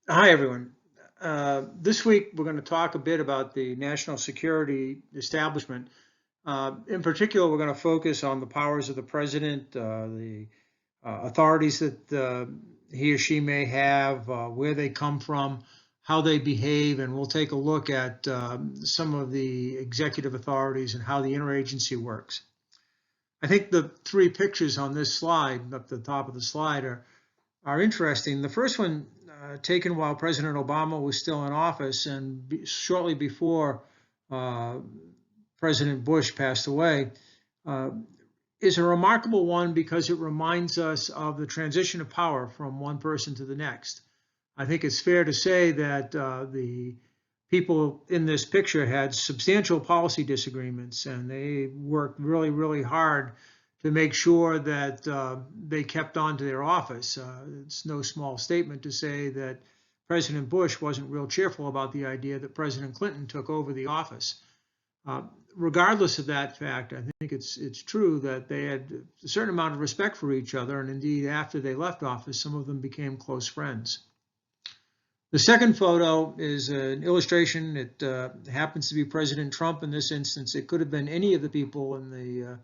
Hi, everyone. This week, we're going to talk a bit about the national security establishment. In particular, we're going to focus on the powers of the president, the authorities that he or she may have, where they come from, how they behave, and we'll take a look at some of the executive authorities and how the interagency works. I think the three pictures on this slide, up the top of the slide, are interesting. The first one taken while President Obama was still in office and shortly before uh, President Bush passed away uh, is a remarkable one because it reminds us of the transition of power from one person to the next. I think it's fair to say that the people in this picture had substantial policy disagreements, and they worked really, really hard to make sure that they kept on to their office. It's no small statement to say that President Bush wasn't real cheerful about the idea that President Clinton took over the office. Uh, Regardless of that fact, I think it's true that they had a certain amount of respect for each other, and indeed, after they left office, some of them became close friends. The second photo is an illustration. It happens to be President Trump in this instance. It could have been any of the people in the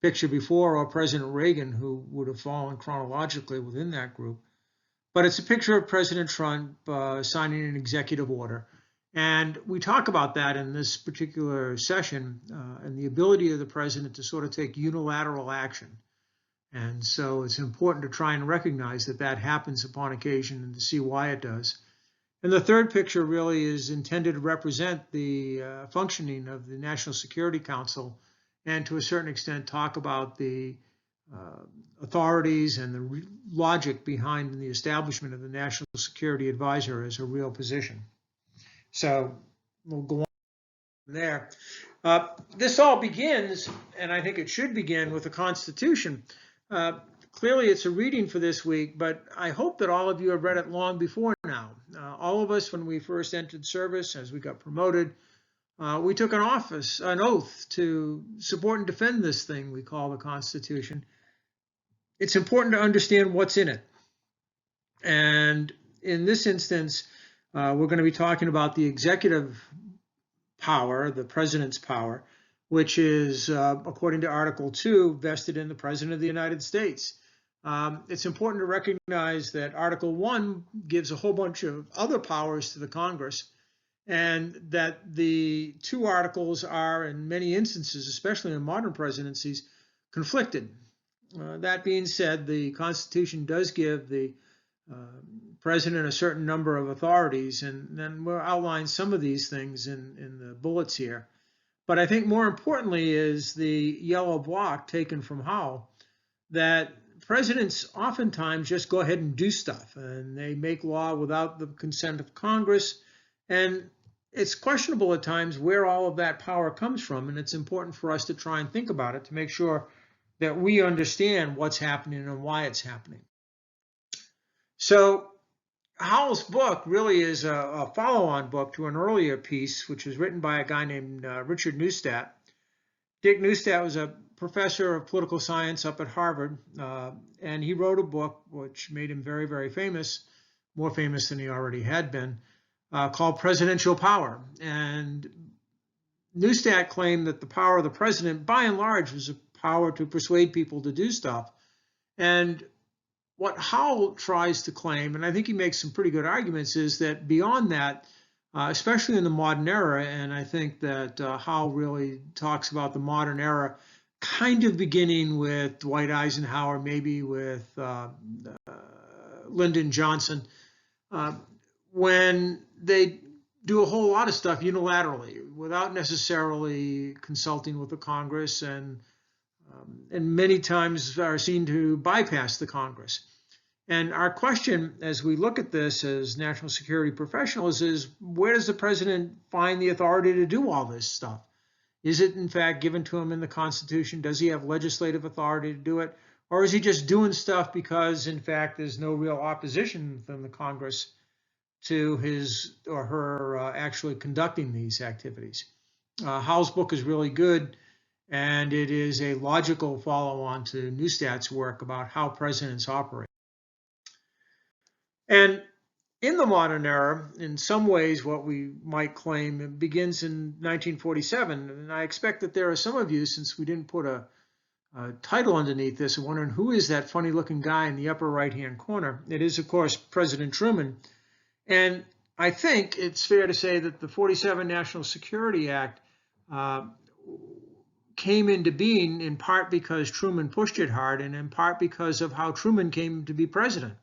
picture before or President Reagan, who would have fallen chronologically within that group. But it's a picture of President Trump signing an executive order. And we talk about that in this particular session and the ability of the president to sort of take unilateral action. And so it's important to try and recognize that that happens upon occasion and to see why it does. And the third picture really is intended to represent the functioning of the National Security Council and to a certain extent talk about the authorities and the logic behind the establishment of the National Security Advisor as a real position. So we'll go on from there. This all begins, and I think it should begin, with the Constitution. Clearly, it's a reading for this week, but I hope that all of you have read it long before now. All of us, when we first entered service, as we got promoted, we took an oath to support and defend this thing we call the Constitution. It's important to understand what's in it. And in this instance, we're going to be talking about the executive power, the president's power, which is, according to Article 2, vested in the President of the United States. It's important to recognize that Article 1 gives a whole bunch of other powers to the Congress, and that the two articles are, in many instances, especially in modern presidencies, conflicted. That being said, the Constitution does give the president a certain number of authorities, and then we'll outline some of these things in the bullets here. But I think more importantly is the yellow block taken from Howell, that presidents oftentimes just go ahead and do stuff, and they make law without the consent of Congress. And it's questionable at times where all of that power comes from, and it's important for us to try and think about it to make sure that we understand what's happening and why it's happening. So Howell's book really is a follow-on book to an earlier piece, which was written by a guy named Richard Neustadt. Dick Neustadt was a professor of political science up at Harvard, and he wrote a book which made him very, very famous, more famous than he already had been, called Presidential Power. And Neustadt claimed that the power of the president, by and large, was a power to persuade people to do stuff. And what Howell tries to claim, and I think he makes some pretty good arguments, is that beyond that, especially in the modern era, and I think that Howell really talks about the modern era kind of beginning with Dwight Eisenhower, maybe with Lyndon Johnson, when they do a whole lot of stuff unilaterally without necessarily consulting with the Congress, and many times are seen to bypass the Congress. And our question as we look at this as national security professionals is, where does the president find the authority to do all this stuff? Is it in fact given to him in the Constitution? Does he have legislative authority to do it? Or is he just doing stuff because in fact there's no real opposition from the Congress to his or her actually conducting these activities? Howell's book is really good, and it is a logical follow-on to Neustadt's work about how presidents operate. And in the modern era, in some ways, what we might claim it begins in 1947. And I expect that there are some of you, since we didn't put a title underneath this, are wondering who is that funny looking guy in the upper right hand corner. It is, of course, President Truman. And I think it's fair to say that the 47 National Security Act came into being in part because Truman pushed it hard, and in part because of how Truman came to be president.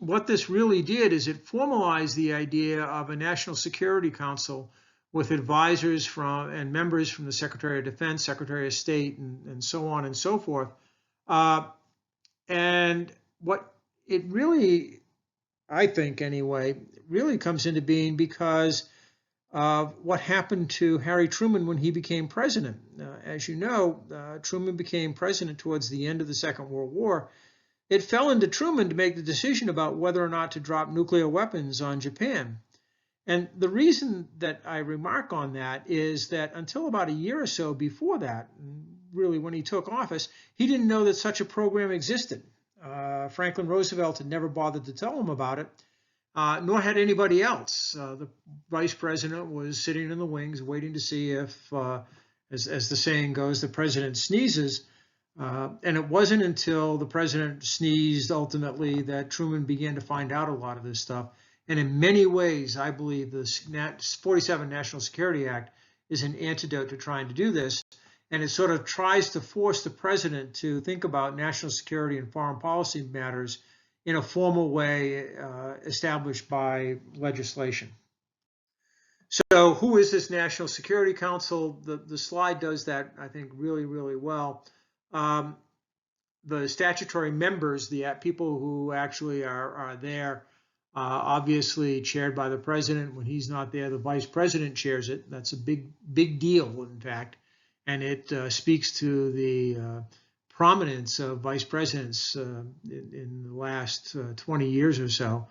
What this really did is it formalized the idea of a National Security Council with advisors from and members from the Secretary of Defense, Secretary of State, and so on and so forth. And what it really, I think anyway, really comes into being because of what happened to Harry Truman when he became president. As you know, Truman became president towards the end of the Second World War. It fell into Truman to make the decision about whether or not to drop nuclear weapons on Japan. And the reason that I remark on that is that until about a year or so before that, really when he took office, he didn't know that such a program existed. Franklin Roosevelt had never bothered to tell him about it, nor had anybody else. The vice president was sitting in the wings waiting to see if, as the saying goes, the president sneezes. And it wasn't until the president sneezed ultimately that Truman began to find out a lot of this stuff. And in many ways, I believe the 47 National Security Act is an antidote to trying to do this. And it sort of tries to force the president to think about national security and foreign policy matters in a formal way established by legislation. So who is this National Security Council? The slide does that, I think, really, really well. The statutory members, the people who actually are there, obviously chaired by the president. When he's not there, the vice president chairs it. That's a big deal, in fact. And it speaks to the prominence of vice presidents in the last 20 years or so.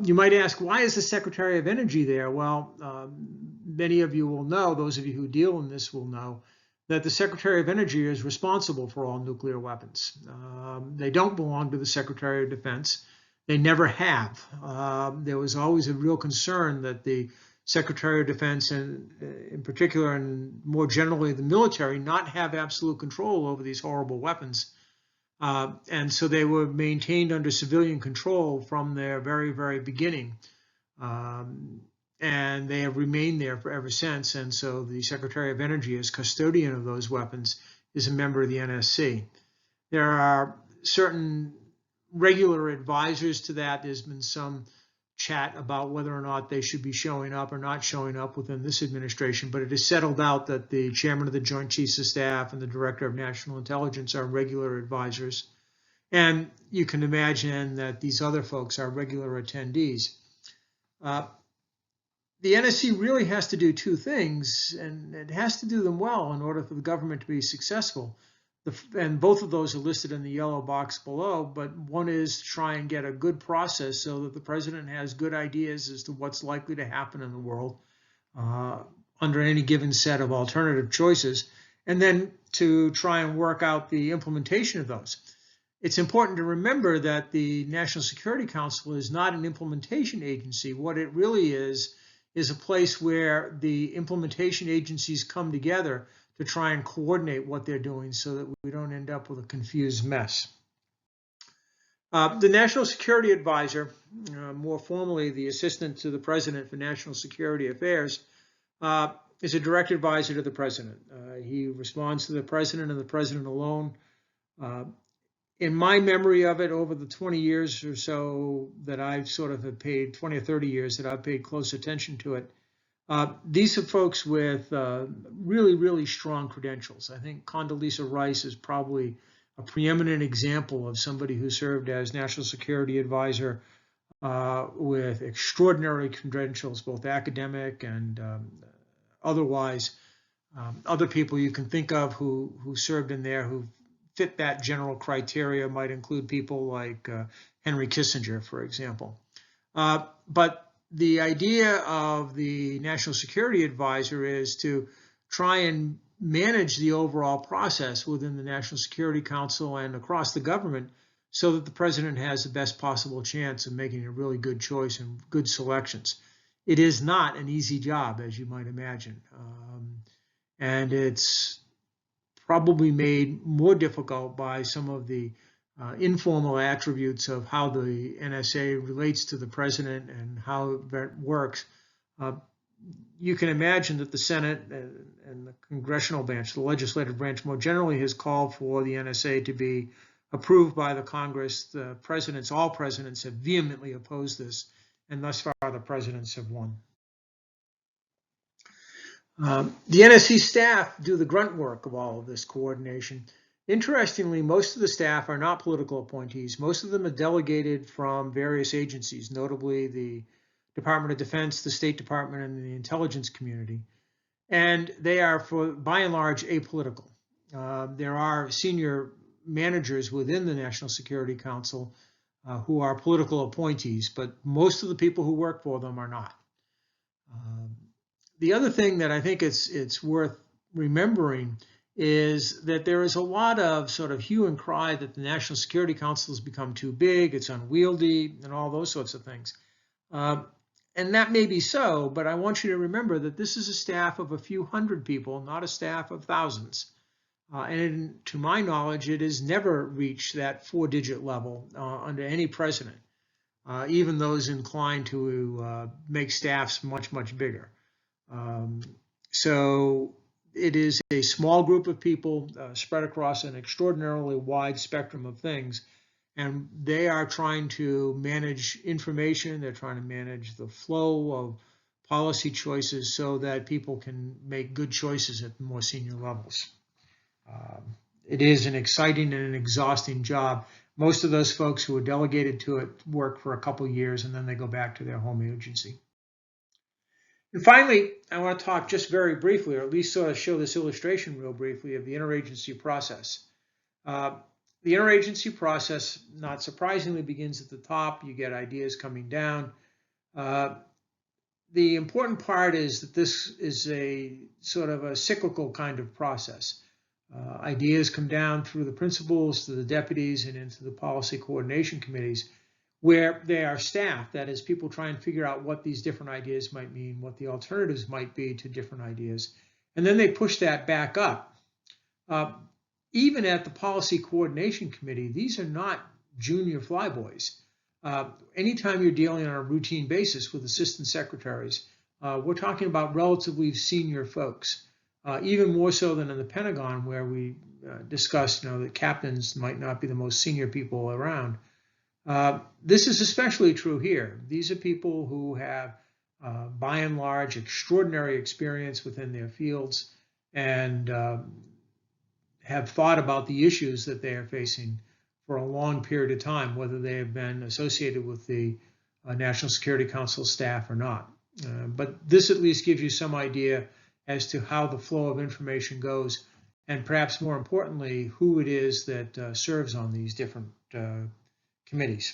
You might ask, why is the Secretary of Energy there? Well, many of you will know, those of you who deal in this will know, that the Secretary of Energy is responsible for all nuclear weapons. They don't belong to the Secretary of Defense. They never have. There was always a real concern that the Secretary of Defense, and in particular and more generally the military, not have absolute control over these horrible weapons. And so they were maintained under civilian control from their very, very beginning. And they have remained there ever since. And so the Secretary of Energy, as custodian of those weapons, is a member of the NSC. There are certain regular advisors to that. There's been some chat about whether or not they should be showing up or not showing up within this administration, but it is settled out that the chairman of the Joint Chiefs of Staff and the director of national intelligence are regular advisors. And you can imagine that these other folks are regular attendees. The NSC really has to do two things, and it has to do them well in order for the government to be successful. And both of those are listed in the yellow box below, but one is to try and get a good process so that the president has good ideas as to what's likely to happen in the world under any given set of alternative choices, and then to try and work out the implementation of those. It's important to remember that the National Security Council is not an implementation agency. What it really is a place where the implementation agencies come together to try and coordinate what they're doing so that we don't end up with a confused mess. The National Security Advisor, more formally the Assistant to the President for National Security Affairs, is a direct advisor to the President. He responds to the President and the President alone. In my memory of it, over the 20 years or so that I've sort of have paid, 20 or 30 years that I've paid close attention to it, these are folks with really, really strong credentials. I think Condoleezza Rice is probably a preeminent example of somebody who served as National Security Advisor with extraordinary credentials, both academic and otherwise. Other people you can think of who served in there who fit that general criteria might include people like Henry Kissinger, for example. But the idea of the National Security Advisor is to try and manage the overall process within the National Security Council and across the government so that the president has the best possible chance of making a really good choice and good selections. It is not an easy job, as you might imagine, and it's probably made more difficult by some of the informal attributes of how the NSA relates to the president and how that works. You can imagine that the Senate and the congressional branch, the legislative branch more generally, has called for the NSA to be approved by the Congress. The presidents, all presidents, have vehemently opposed this, and thus far the presidents have won. The NSC staff do the grunt work of all of this coordination. Interestingly, most of the staff are not political appointees. Most of them are delegated from various agencies, notably the Department of Defense, the State Department, and the intelligence community. And they are, by and large, apolitical. There are senior managers within the National Security Council who are political appointees, but most of the people who work for them are not. The other thing that I think it's worth remembering is that there is a lot of sort of hue and cry that the National Security Council has become too big, it's unwieldy, and all those sorts of things. And that may be so, but I want you to remember that this is a staff of a few hundred people, not a staff of thousands. And to my knowledge, it has never reached that 4-digit level under any president, even those inclined to make staffs much, much bigger. So it is a small group of people spread across an extraordinarily wide spectrum of things. And they are trying to manage information. They're trying to manage the flow of policy choices so that people can make good choices at more senior levels. It is an exciting and an exhausting job. Most of those folks who are delegated to it work for a couple of years and then they go back to their home agency. And finally, I want to talk just very briefly, or at least sort of show this illustration real briefly, of the interagency process. The interagency process, not surprisingly, begins at the top. You get ideas coming down. The important part is that this is a sort of a cyclical kind of process. Ideas come down through the principals to the deputies and into the policy coordination committees, where they are staff, that is, people try and figure out what these different ideas might mean, what the alternatives might be to different ideas. And then they push that back up. Even at the Policy Coordination Committee, these are not junior flyboys. Anytime you're dealing on a routine basis with assistant secretaries, we're talking about relatively senior folks, even more so than in the Pentagon, where we discussed that captains might not be the most senior people around. This is especially true here. These are people who have, by and large, extraordinary experience within their fields and have thought about the issues that they are facing for a long period of time, whether they have been associated with the National Security Council staff or not. But this at least gives you some idea as to how the flow of information goes, and perhaps more importantly, who it is that serves on these different committees.